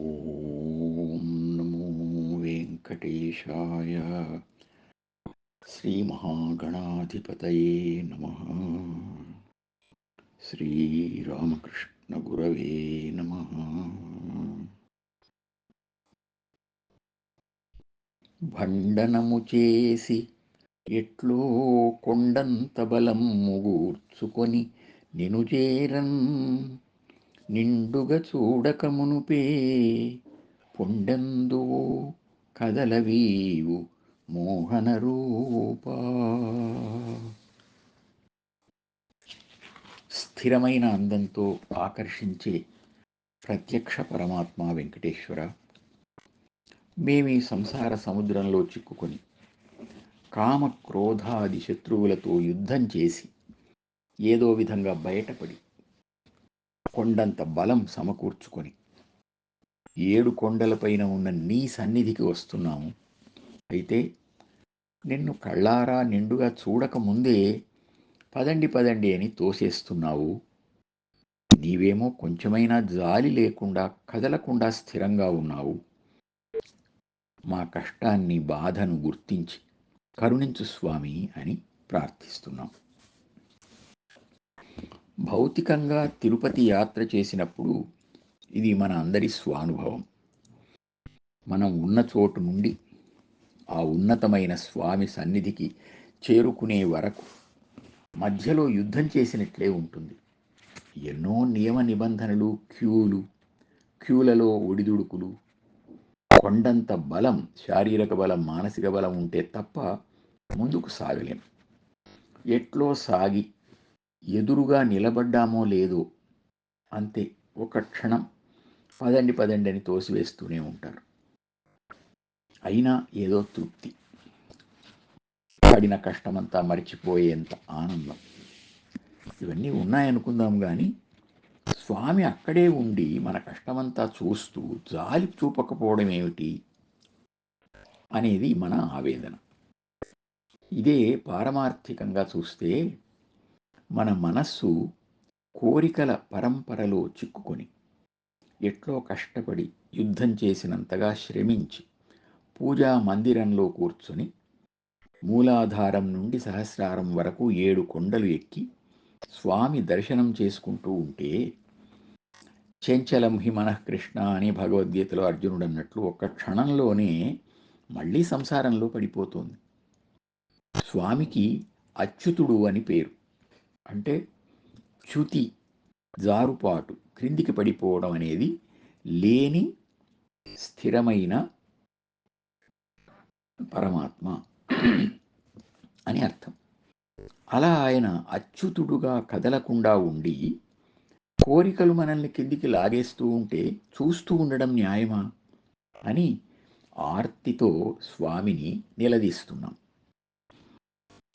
ఓం నమో వెంకటేశాయ. శ్రీమహాగణాధిపతయే నమః. శ్రీరామకృష్ణ గురవే నమః. భండనము చేసి ఎట్లో కొండంత బలము గూర్చుకొని నిను చేరన్, నిండుగా చూడకమునుపే పొండెందువు కదలవీవు మోహన రూపా. స్థిరమైన అందంతో ఆకర్షించే ప్రత్యక్ష పరమాత్మ వెంకటేశ్వర, మేమీ సంసార సముద్రంలో చిక్కుకొని కామ క్రోధాది శత్రువులతో యుద్ధం చేసి ఏదో విధంగా బయటపడి కొండంత బలం సమకూర్చుకొని 7 కొండలపైన ఉన్న నీ సన్నిధికి వస్తున్నాము. అయితే నిన్ను కళ్ళారా నిండుగా చూడకముందే పదండి పదండి అని తోసేస్తున్నావు. నీవేమో కొంచెమైనా జాలి లేకుండా కదలకుండా స్థిరంగా ఉన్నావు. మా కష్టాన్ని బాధను గుర్తించి కరుణించు స్వామి అని ప్రార్థిస్తున్నాం. భౌతికంగా తిరుపతి యాత్ర చేసినప్పుడు ఇది మన అందరి స్వానుభవం. మనం ఉన్న చోటు నుండి ఆ ఉన్నతమైన స్వామి సన్నిధికి చేరుకునే వరకు మధ్యలో యుద్ధం చేసినట్లే ఉంటుంది. ఎన్నో నియమ నిబంధనలు, క్యూలలో ఒడిదుడుకులు, కొండంత బలం, శారీరక బలం, మానసిక బలం ఉంటే తప్ప ముందుకు సాగలేం. ఎట్లో సాగి ఎదురుగా నిలబడ్డామో లేదో అంతే, ఒక క్షణం పదండి పదండి అని తోసివేస్తూనే ఉంటారు. అయినా ఏదో తృప్తి, పడిన కష్టమంతా మర్చిపోయేంత ఆనందం, ఇవన్నీ ఉన్నాయనుకుందాం. కానీ స్వామి అక్కడే ఉండి మన కష్టమంతా చూస్తూ జాలి చూపకపోవడం ఏమిటి అనేది మన ఆవేదన. ఇదే పారమార్థికంగా చూస్తే మన మనస్సు కోరికల పరంపరలో చిక్కుకొని ఎట్లో కష్టపడి యుద్ధం చేసినంతగా శ్రమించి పూజా మందిరంలో కూర్చొని మూలాధారం నుండి సహస్రారం వరకు 7 కొండలు ఎక్కి స్వామి దర్శనం చేసుకుంటూ ఉంటే చెంచలం హి మనః కృష్ణ అని భగవద్గీతలో అర్జునుడు అన్నట్లు ఒక్క క్షణంలోనే మళ్ళీ సంసారంలో పడిపోతుంది. స్వామికి అచ్యుతుడు అని పేరు. అంటే చ్యుతి, జారుపాటు, క్రిందికి పడిపోవడం అనేది లేని స్థిరమైన పరమాత్మ అని అర్థం. అలా ఆయన అచ్యుతుడుగా కదలకుండా ఉండి కోరికలు మనల్ని కిందికి లాగేస్తూ ఉంటే చూస్తూ ఉండడం న్యాయమా అని ఆర్తితో స్వామిని నిలదీస్తున్నాం.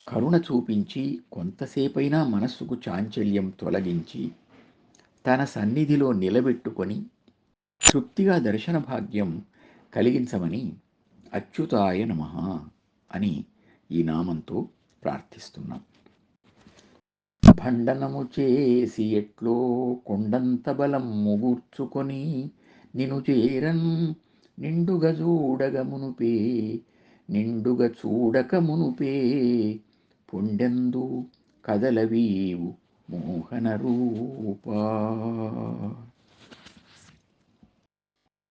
కరుణ చూపించి కొంతసేపైనా మనస్సుకు చాంచల్యం తొలగించి తన సన్నిధిలో నిలబెట్టుకొని తృప్తిగా దర్శన భాగ్యం కలిగించమని అచ్యుతాయ నమః అని ఈ నామంతో ప్రార్థిస్తున్నాం. భండనము చేసి ఎట్లో కొండంత బలం ముగూర్చుకొని నిను చేరన్, నిండుగా చూడకమునుపే పొండెందు కదలవీవు మోహన రూపా.